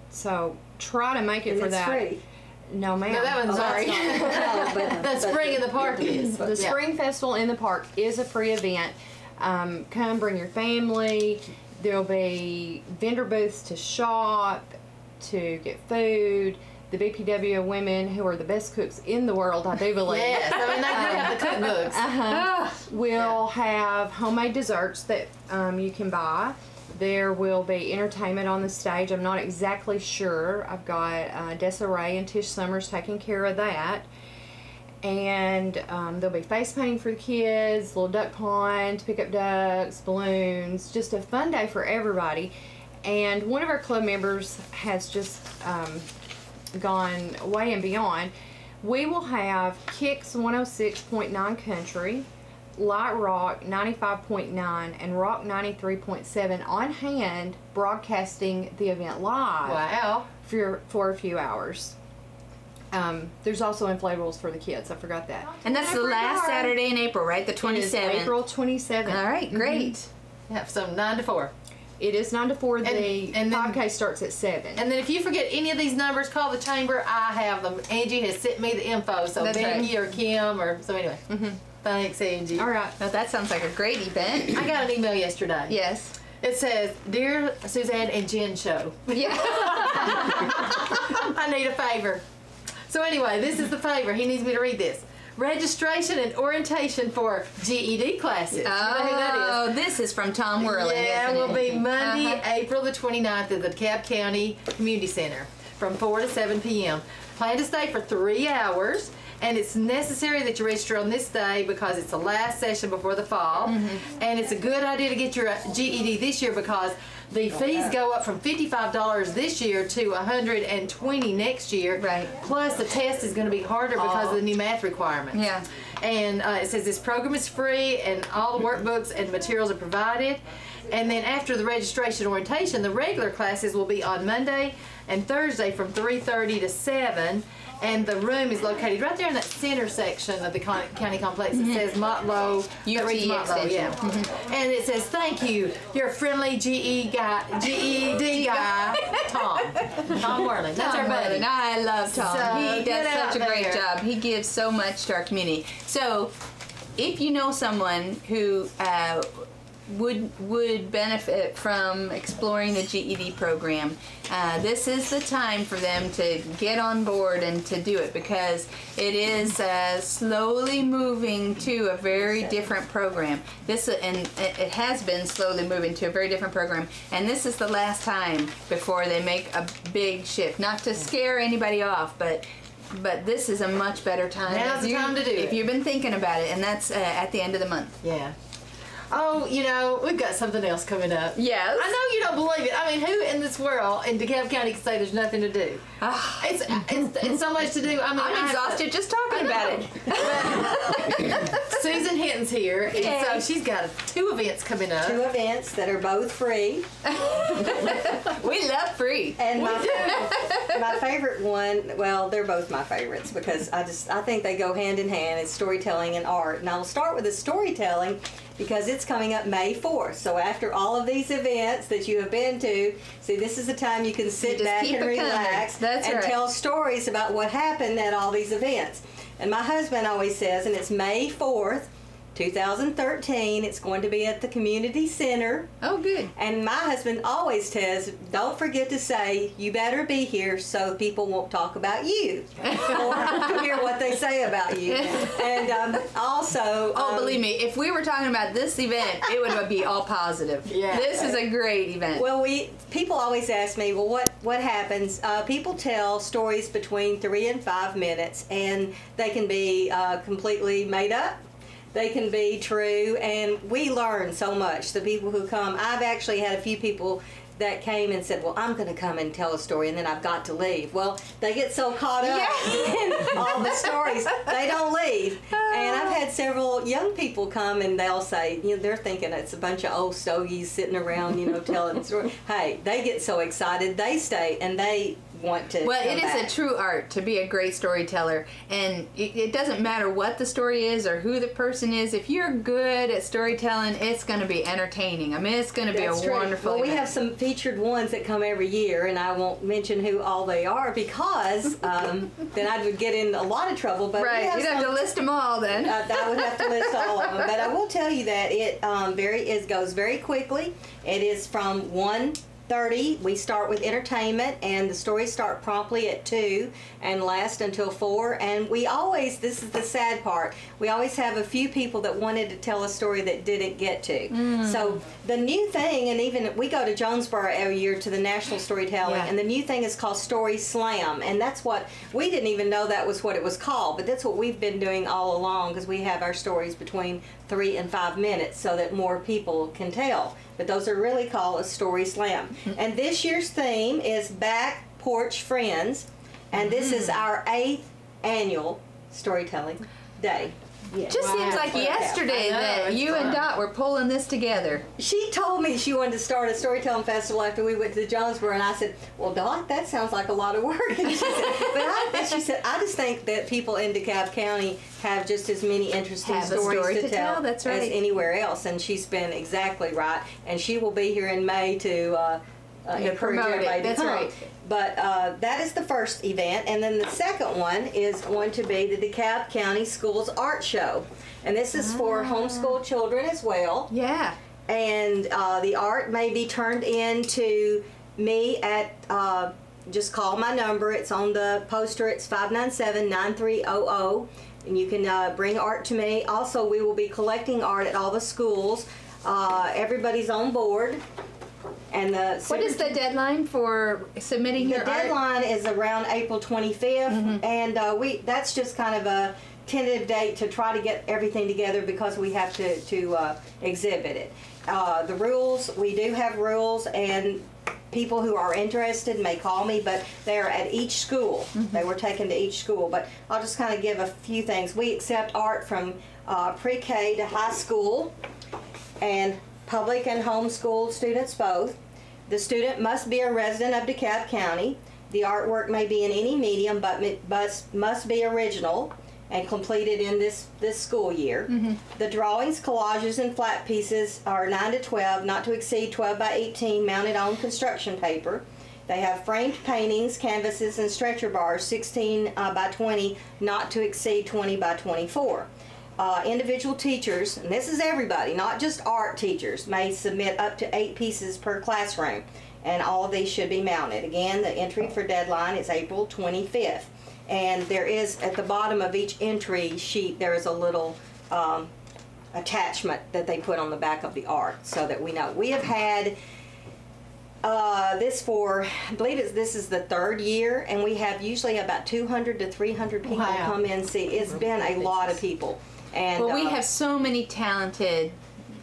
So try to make it And for it's that. free. No, ma'am. No, that one's Sorry. The Spring in the Park is. The Spring Festival in the Park is a free event. Come bring your family. There'll be vendor booths to shop, to get food. The B&PW women, who are the best cooks in the world, I do believe. Yes, I mean, they do have the cookbooks. We'll have homemade desserts that you can buy. There will be entertainment on the stage. I'm not exactly sure. I've got Desiree and Tish Summers taking care of that. And there'll be face painting for the kids, little duck pond to pick up ducks, balloons, just a fun day for everybody. And one of our club members has just gone way and beyond. We will have Kicks 106.9 Country, Light Rock 95.9, and Rock 93.7 on hand, broadcasting the event live Wow. for a few hours. There's also inflatables for the kids. I forgot that. And that's the last Saturday in April, right? The It is 27th. April 27th. All right, great. Yeah, so 9 to 4. It is 9 to 4. The and then- 5K starts at 7. And then if you forget any of these numbers, call the chamber. I have them. Angie has sent me the info. So That's Becky right. or Kim or so anyway. Thanks, Angie. All right. Well, that sounds like a great event. I got an email yesterday. Yes. It says, "Dear Suzanne and Jen Show." Yeah. I need a favor. So anyway, this is the favor. He needs me to read this. Registration and orientation for GED classes. You know who that is? Oh, this is from Tom Whirling. Yeah, isn't will it? be Monday, April the 29th at the DeKalb County Community Center from 4 to 7 p.m. Plan to stay for 3 hours, and it's necessary that you register on this day because it's the last session before the fall. And it's a good idea to get your GED this year because the fees go up from $55 this year to $120 next year. Right. Plus, the test is going to be harder because of the new math requirements. Yeah. And it says this program is free and all the workbooks and materials are provided. And then after the registration orientation, the regular classes will be on Monday and Thursday from 3:30 to 7. And the room is located right there in that center section of the county complex. It says Motlow. That reads Motlow, yeah. And it says, "Thank you, your friendly GED guy, Tom Whirling." That's our buddy. Whirling. I love Tom. So, He get does out such a great there. job. He gives so much to our community. So, if you know someone who would benefit from exploring the GED program, this is the time for them to get on board and to do it because it is slowly moving to a very different program. And it has been slowly moving to a very different program, and this is the last time before they make a big shift. Not to scare anybody off, but this is a much better time. Now's the time to do it. If you've been thinking about it, and that's at the end of the month. Yeah. Oh, you know, we've got something else coming up. Yes. I know you don't believe it. I mean, who in this world in DeKalb County can say there's nothing to do? It's so much to do. I mean, I'm exhausted just talking about it. Susan Hinton's here, and so she's got 2 events coming up. 2 events that are both free. We love free. And my favorite one, well, they're both my favorites because I think they go hand in hand. It's storytelling and art. And I'll start with the storytelling because it's coming up May 4th. So after all of these events that you have been to, see, this is the time you can sit back and relax and tell stories about what happened at all these events. And my husband always says, and it's May 4th, 2013. It's going to be at the community center. Oh, good. And my husband always says, don't forget to say, you better be here so people won't talk about you or hear what they say about you. And also... believe me, if we were talking about this event, it would be all positive. Yeah. This is a great event. Well, people always ask me, well, what happens? People tell stories between 3 and 5 minutes, and they can be completely made up. They can be true, and we learn so much. The people who come, I've actually had a few people that came and said, well, I'm going to come and tell a story, and then I've got to leave. Well, they get so caught up in all the stories, they don't leave. And I've had several young people come, and they'll say, they're thinking it's a bunch of old stogies sitting around, telling stories. Hey, they get so excited, they stay, and they want to Well, come it is back. a true art to be a great storyteller, and it doesn't matter what the story is or who the person is. If you're good at storytelling, it's going to be entertaining. I mean, it's going to be That's a true. wonderful Well, we event. have some featured ones that come every year, and I won't mention who all they are because then I would get in a lot of trouble. But Right, you'd have to list them all then. I would have to list all of them. But I will tell you that it goes very quickly. It is from 1:30. We start with entertainment, and the stories start promptly at 2 and last until 4. And we always, this is the sad part, we always have a few people that wanted to tell a story that didn't get to. So the new thing, and even we go to Jonesboro every year to the National Storytelling, and the new thing is called Story Slam. And that's what, we didn't even know that was what it was called, but that's what we've been doing all along because we have our stories between 3 and 5 minutes so that more people can tell. But those are really called a Story Slam. And this year's theme is Back Porch Friends, and this is our 8th annual storytelling day. It just seems like yesterday that you and Dot were pulling this together. She told me she wanted to start a storytelling festival after we went to Jonesboro, and I said, well, Dot, that sounds like a lot of work. And she said, I just think that people in DeKalb County have just as many interesting stories to tell That's right. as anywhere else, and she's been exactly right. And she will be here in May to encourage everybody to come. Right. But that is the first event, and then the second one is going to be the DeKalb County Schools Art Show, and this is for homeschool children as well. Yeah. and the art may be turned in to me at, just call my number. It's on the poster. It's 597-9300. And you can bring art to me. Also, we will be collecting art at all the schools. Everybody's on board. And what is the deadline for submitting your art? The deadline is around April 25th, and that's just kind of a tentative date to try to get everything together because we have to exhibit it. The rules, we do have rules, and people who are interested may call me, but they're at each school. They were taken to each school, but I'll just kind of give a few things. We accept art from pre-K to high school, and public and homeschooled students both. The student must be a resident of DeKalb County. The artwork may be in any medium, but must be original and completed in this school year. The drawings, collages, and flat pieces are 9 to 12, not to exceed 12 by 18, mounted on construction paper. They have framed paintings, canvases, and stretcher bars, 16 by 20, not to exceed 20 by 24. Individual teachers, and this is everybody, not just art teachers, may submit up to 8 pieces per classroom, and all of these should be mounted. Again, the entry for deadline is April 25th. And there is, at the bottom of each entry sheet, there is a little attachment that they put on the back of the art so that we know. We have had this for, I believe this is the 3rd year, and we have usually about 200 to 300 people come in and see. It's been a lot of people. And well, we have so many talented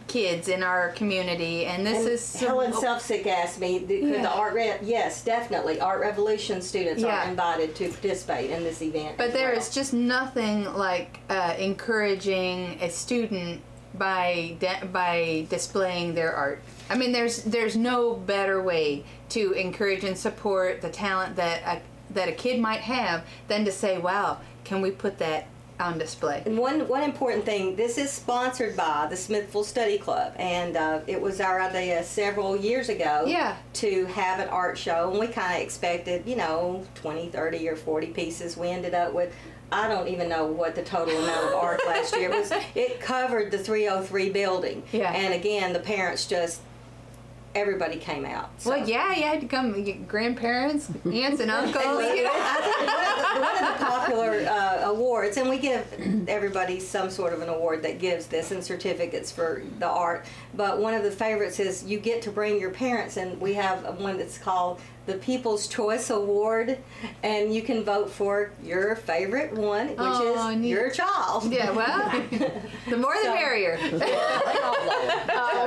kids in our community, and this is Helen Selfsick asked me, could the art yes, definitely, Art Revolution students are invited to participate in this event. But there is just nothing like encouraging a student by displaying their art. I mean, there's no better way to encourage and support the talent that a kid might have than to say, wow, can we put that on display. And one important thing, this is sponsored by the Smithville Study Club, and it was our idea several years ago to have an art show, and we kind of expected, 20, 30, or 40 pieces. We ended up with, I don't even know what the total amount of art last year was. It covered the 303 building, and again, the parents just, everybody came out. So. Well, you had to come, grandparents, aunts and uncles. One of the popular awards, and we give everybody some sort of an award that gives this and certificates for the art, but one of the favorites is you get to bring your parents, and we have one that's called the People's Choice Award, and you can vote for your favorite one, which is your child. Yeah, well, the more the merrier.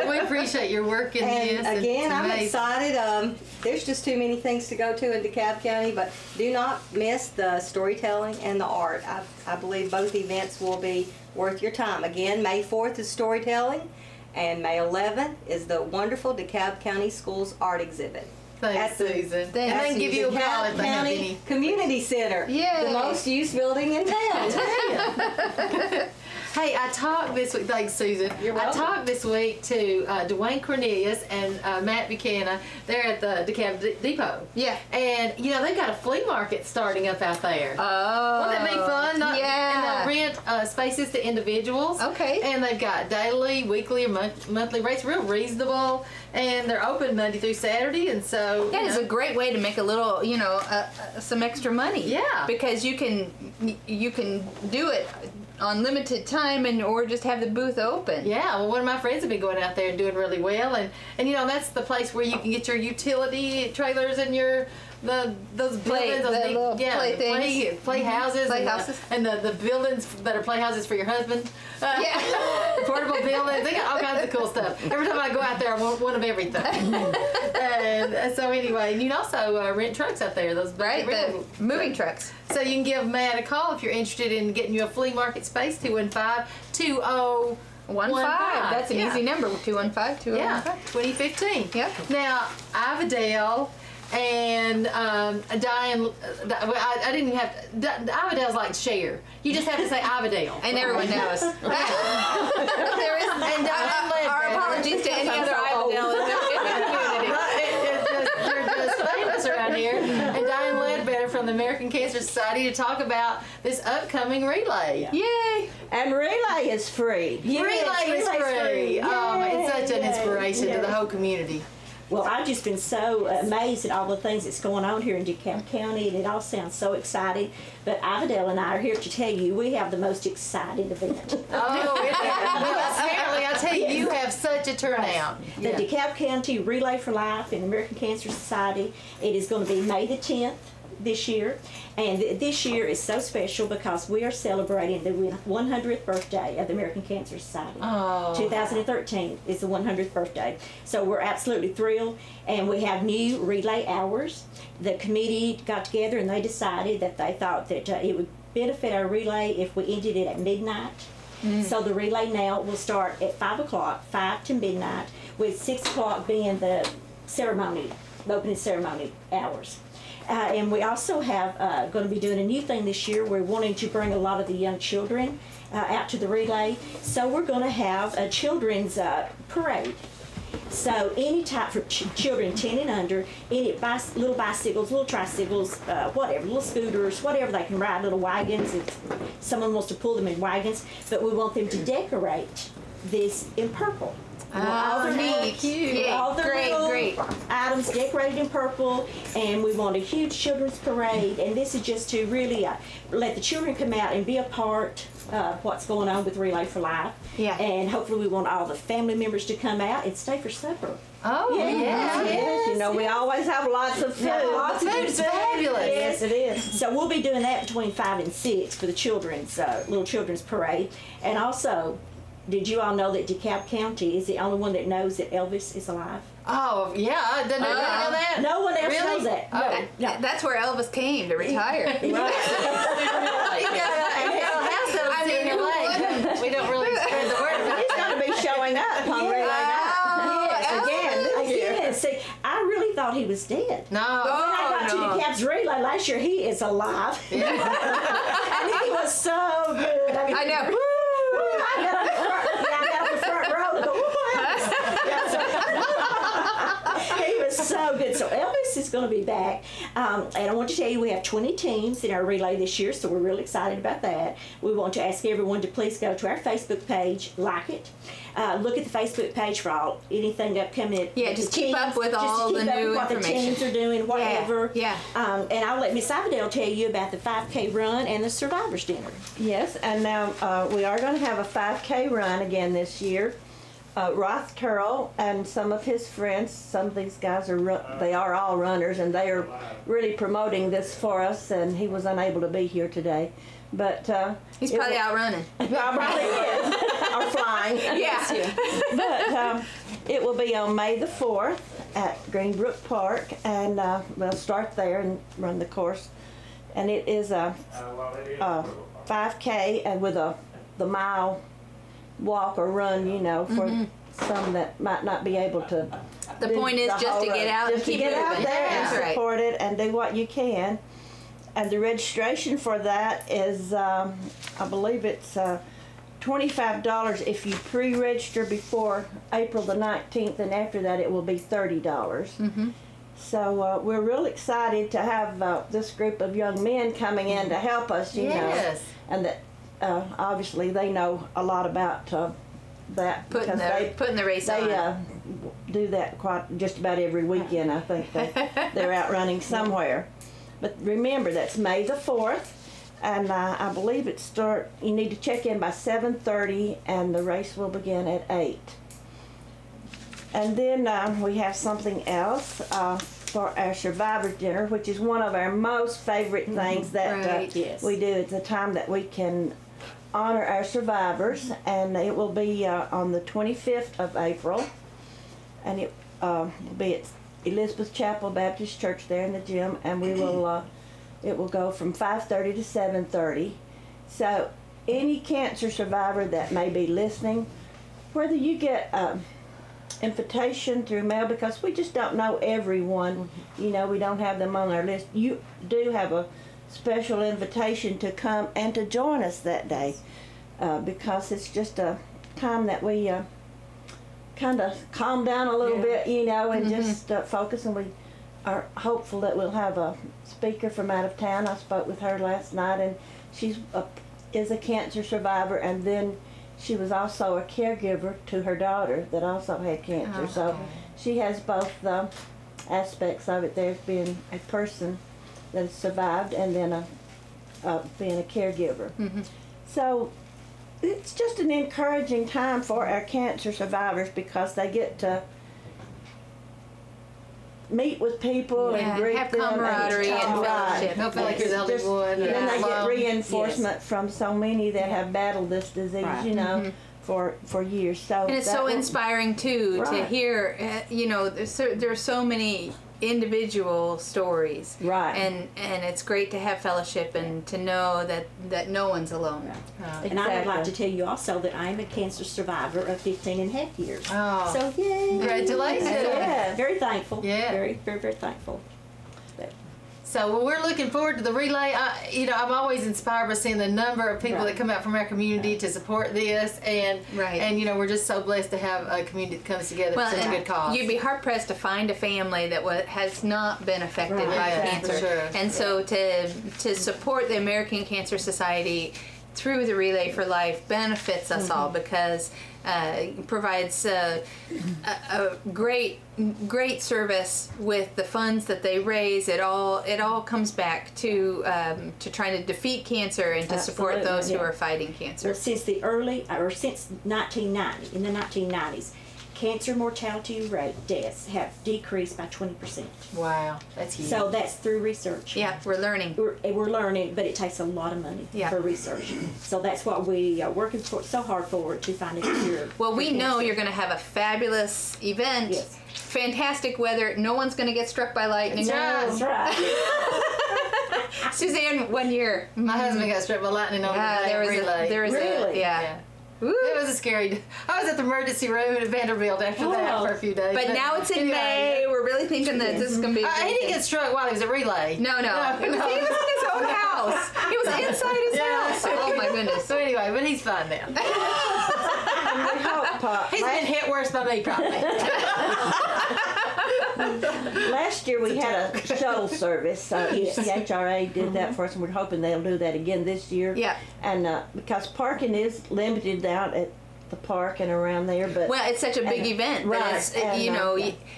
We appreciate your work in this. And again, I'm excited. There's just too many things to go to in DeKalb County, but do not miss the storytelling and the art. I believe both events will be worth your time. Again, May 4th is storytelling, and May 11th is the wonderful DeKalb County Schools art exhibit. Thanks, Susan. And they can give you a call if they have any. Community Center. Yeah. The most used building in town. Hey, I talked this week, thanks Susan. You're welcome. I talked this week to Dwayne Cornelius and Matt Buchanan. They're at the DeKalb Depot. Yeah. And, they've got a flea market starting up out there. Oh. Won't that be fun? And they'll rent spaces to individuals. Okay. And they've got daily, weekly, or monthly rates, real reasonable. And they're open Monday through Saturday, and so that is a great way to make a little, some extra money. Yeah. Because you can do it on limited time or just have the booth open. Yeah, well, one of my friends have been going out there and doing really well, and that's the place where you can get your utility trailers and those buildings, those big, playhouses, and the buildings that are playhouses for your husband. Portable buildings. They got all kinds of cool stuff. Every time I go out there, I want one of everything. And so anyway, and you can also rent trucks out there. Those the moving trucks. So you can give Matt a call if you're interested in getting you a flea market space. 215-2015. That's an easy number. 215-2015. Yeah, 2015. Yep. Now Ivadell and Dianne, I didn't have to, Ivadell's like Cher. You just have to say Ivadell. And everyone knows. There is, and our apologies to any other Ivadell in the community. They're just famous around here. And Dianne Ledbetter from the American Cancer Society to talk about this upcoming relay. Yay! And relay is free. Relay is free. It's such an inspiration to the whole community. Well, I've just been so amazed at all the things that's going on here in DeKalb County, and it all sounds so exciting. But Ivadell and I are here to tell you we have the most exciting event. Well, apparently, I tell you, you have such a turnout. The DeKalb County Relay for Life and American Cancer Society. It is going to be May the 10th this year, and this year is so special because we are celebrating the 100th birthday of the American Cancer Society. 2013 is the 100th birthday, so we're absolutely thrilled, and we have new relay hours. The committee got together and they decided that they thought that it would benefit our relay if we ended it at midnight. So the relay now will start at 5 o'clock, 5 to midnight, with 6 o'clock being the ceremony, the opening ceremony hours. And we also have going to be doing a new thing this year. We're wanting to bring a lot of the young children out to the relay. So we're going to have a children's parade. So any type for children 10 and under, any little bicycles, little tricycles, whatever, little scooters, whatever they can ride, little wagons if someone wants to pull them in wagons. But we want them to decorate this in purple. All the great items decorated in purple, and we want a huge children's parade, and this is just to really let the children come out and be a part of what's going on with Relay for Life. Yeah. And hopefully we want all the family members to come out and stay for supper. Oh, Yes. You know, we always have lots of food. Lots of food. It's fabulous. Yes, it is. So we'll be doing that between 5 and 6 for the children's, little children's parade. And also, did you all know that DeKalb County is the only one that knows that Elvis is alive? Oh, yeah. I didn't know that. No one else knows that. Okay. No. That's where Elvis came to retire. We don't really spread the word about He's going to be showing up on Relay Night. Again, this year. See, I really thought he was dead. No. When I got to DeKalb's Relay last year, he is alive. And he was so good. I know. I got on the front row to go, he was so good. So Elvis is going to be back. And I want to tell you we have 20 teams in our relay this year, so we're really excited about that. We want to ask everyone to please go to our Facebook page, like it. Look at the Facebook page for anything upcoming. Yeah, just keep up with all the new what information. the teams are doing, whatever. Yeah. And I'll let Miss Ivadell tell you about the 5K run and the Survivors Dinner. Yes, and now we are going to have a 5K run again this year. Roth Turl and some of his friends, some of these guys they are all runners, and they are really promoting this for us, and he was unable to be here today. But he's probably out running. Probably is, or flying. Yeah. But it will be on May the 4th at Greenbrook Park, and we'll start there and run the course. And it is a 5K and with the mile walk or run, you know, for some that might not be able to. The point is just to get out and keep moving. Just to get out there and That's support it and do what you can. And the registration for that is, I believe it's $25 if you pre-register before April the 19th, and after that it will be $30. So we're real excited to have this group of young men coming in to help us, you know. And that obviously they know a lot about that. Putting the race on. They do that quite just about every weekend. I think they're out running somewhere. But remember, that's May the 4th, and I believe you need to check in by 7:30, and the race will begin at 8. And then we have something else for our Survivors Dinner, which is one of our most favorite things that we do. It's a time that we can honor our survivors, and it will be on the 25th of April, and it will be at Elizabeth Chapel Baptist Church there in the gym, and we will it will go from 5:30 to 7:30. So any cancer survivor that may be listening, whether you get invitation through mail, because we just don't know everyone, you know, we don't have them on our list, you do have a special invitation to come and to join us that day, because it's just a time that we kind of calm down a little bit, you know, and just focus, and we are hopeful that we'll have a speaker from out of town. I spoke with her last night, and she's is a cancer survivor, and then she was also a caregiver to her daughter that also had cancer. Oh, so she has both aspects of it. There's been a person that has survived, and then being a caregiver. So it's just an encouraging time for our cancer survivors because they get to meet with people and greet have them camaraderie and fellowship. Don't feel like you're the only one. And then they get Mom. reinforcement from so many that have battled this disease, you know, for years. So And it's so inspiring too to Right. hear. You know, there's so many individual stories, Right. And it's great to have fellowship and to know that no one's alone. And I would like Exactly. to tell you also that I am a cancer survivor of 15 and a half years. Oh. So, yay! Congratulations. Yeah. Very thankful. Yeah. Very, very, very thankful. So we're looking forward to the relay. I'm always inspired by seeing the number of people that come out from our community to support this, and we're just so blessed to have a community that comes together for such a good cause. You'd be hard pressed to find a family that has not been affected by cancer, for sure. and so to support the American Cancer Society through the Relay for Life benefits us all because it provides a great service with the funds that they raise. It all comes back to trying to defeat cancer and to support those who are fighting cancer. Well, since since 1990, in the 1990s, cancer mortality rate deaths have decreased by 20%. Wow, that's huge. So that's through research. Yeah, we're learning. We're learning, but it takes a lot of money for research. So that's what we are working so hard for, to find a cure. Well, we know you're going to have a fabulous event. Yes. Fantastic weather. No one's going to get struck by lightning. That's right. Suzanne, 1 year. My husband got struck by lightning on the relay. There was Really? Yeah. It was a scary. I was at the emergency room at Vanderbilt after that for a few days. But now it's in May. We're really thinking that this is going to be a he great didn't thing. get struck while he was at relay. No. He was in his own house. He was inside his house. Oh my goodness. So anyway, but he's fine now. He's been hit worse by me probably. Last year we had a shuttle service. CHRA did that for us, and we're hoping they'll do that again this year. Yeah. And because parking is limited out at the park and around there, but well, it's such a big event. Right. That it's,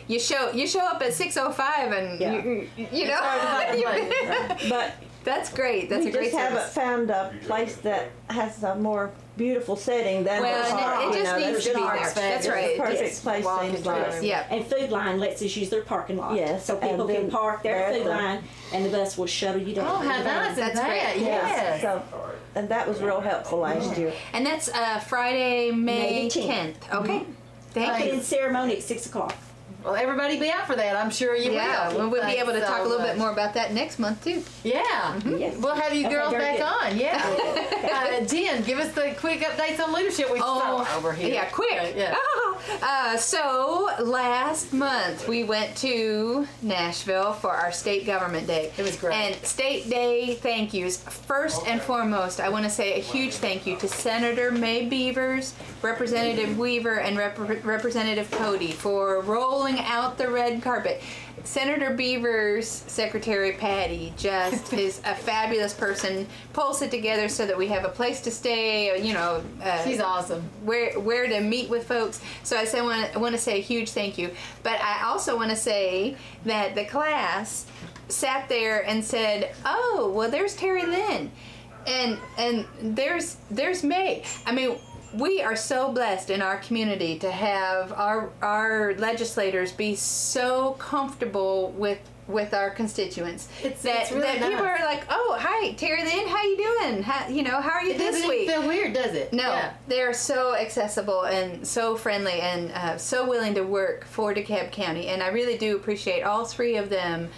you show up at 6:05 and you know. but that's great. That's we a great just haven't service. found a place that has a more beautiful setting than the park. Well, it just needs to be there. Park's That's right. The perfect place seems like. Yeah. And Food Line lets us use their parking lot. Yes, So people and can then park there at there's Food the- Line, and the bus will shuttle you down. Oh, how nice is That's that? great. Yes. So, and that was real helpful last year. And that's Friday, May May 10th. Okay. Thank you. Opening ceremony at 6 o'clock. Well, everybody be out for that. I'm sure you Yeah, will. we'll be able to Thanks talk a so little bit much. more about that next month too. Yeah. Yes. We'll have you Okay, girls very back good. on. Yeah. Jen, give us the quick updates on leadership we saw over here. Yeah, quick. Yeah. So last month we went to Nashville for our state government day. It was great. And state day thank yous. First and foremost, I want to say a huge thank you to Senator May Beavers, Representative Weaver, and Representative Cody for rolling out the red carpet. Senator Beaver's secretary Patty just is a fabulous person. Pulls it together so that we have a place to stay. She's awesome. Where to meet with folks. So I want to say a huge thank you. But I also want to say that the class sat there and said, "Oh, well, there's Terry Lynn, and there's May." I mean, we are so blessed in our community to have our legislators be so comfortable with our constituents. It's really that people nice. are like, "Oh, hi, Terry Lynn, how you doing? How are you It this doesn't week?" even feel weird, does it? No, Yeah. they're so accessible and so friendly and so willing to work for DeKalb County. And I really do appreciate all three of them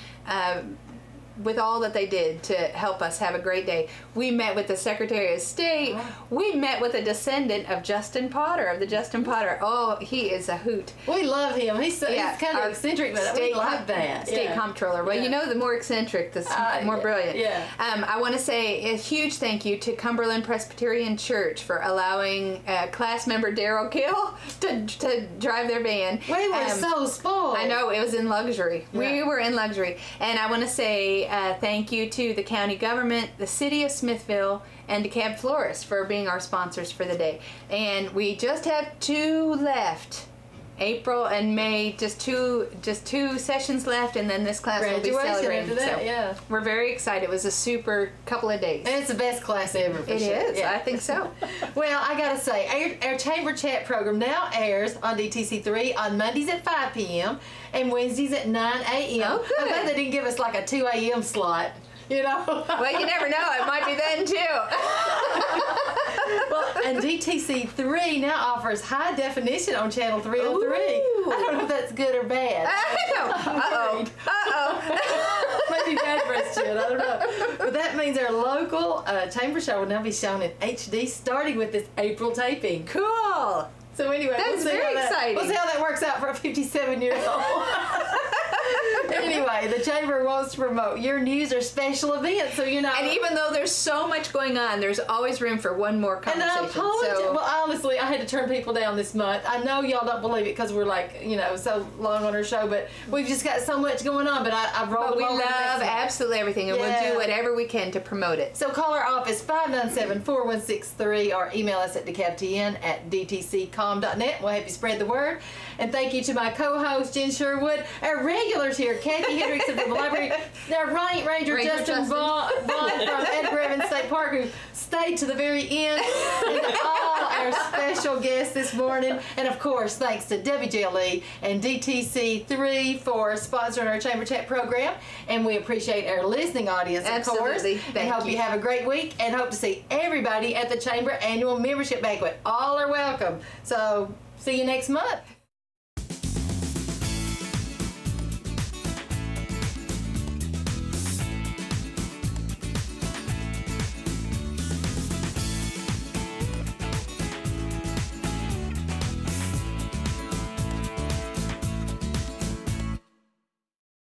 with all that they did to help us have a great day. We met with the Secretary of State. We met with a descendant of Justin Potter, of the Justin Potter. Oh, he is a hoot. We love him. He's kind of eccentric, but we like that. State comptroller. Well, you know, the more eccentric, the more brilliant. Yeah. I want to say a huge thank you to Cumberland Presbyterian Church for allowing class member Daryl Kill to drive their van. We were so spoiled. I know, it was in luxury. Yeah. We were in luxury. And I want to say thank you to the county government, the city of Smithville, and DeKalb Florist for being our sponsors for the day. And we just have 2 left. April and May, just two sessions left, and then this class will be celebrating. After that, yeah. We're very excited. It was a super couple of days. And it's the best class ever. For It sure. is. Yeah. I think so. Well, I gotta say, our Chamber Chat program now airs on DTC3 on Mondays at 5 p.m. and Wednesdays at 9 a.m. Oh, good. I'm glad they didn't give us like a 2 a.m. slot. You know? Well, you never know. It might be then, too. Well, and DTC3 now offers high definition on channel 303. Ooh. I don't know if that's good or bad. Uh-oh. Uh-oh. Maybe bad for us, Jen. I don't know. But that means our local chamber show will now be shown in HD starting with this April taping. Cool. So anyway, That's very exciting. We'll see how that works out for a 57-year-old. Anyway, the Chamber wants to promote your news or special events, so you know. And even though there's so much going on, there's always room for one more And conversation. I apologize. So, Well, honestly, I had to turn people down this month. I know y'all don't believe it because we're like, you know, so long on our show, but we've just got so much going on. But I've rolled. but we them over the love next month. absolutely everything, and Yeah. we'll do whatever we can to promote it. So call our office 597-4163 or email us at DeKalbTN@dtccom.net. We'll help you spread the word. And thank you to my co-host Jen Sherwood, our regulars here, Kathy Hendrixson from the library, our Ranger Justin Vaughn from Edgar Evins State Park, who stayed to the very end, and all our special guests this morning. And of course, thanks to WJLE and DTC3 for sponsoring our Chamber Chat program. And we appreciate our listening audience, of course. Absolutely. And Thank hope you have a great week, and hope to see everybody at the Chamber Annual Membership Banquet. All are welcome. So, see you next month.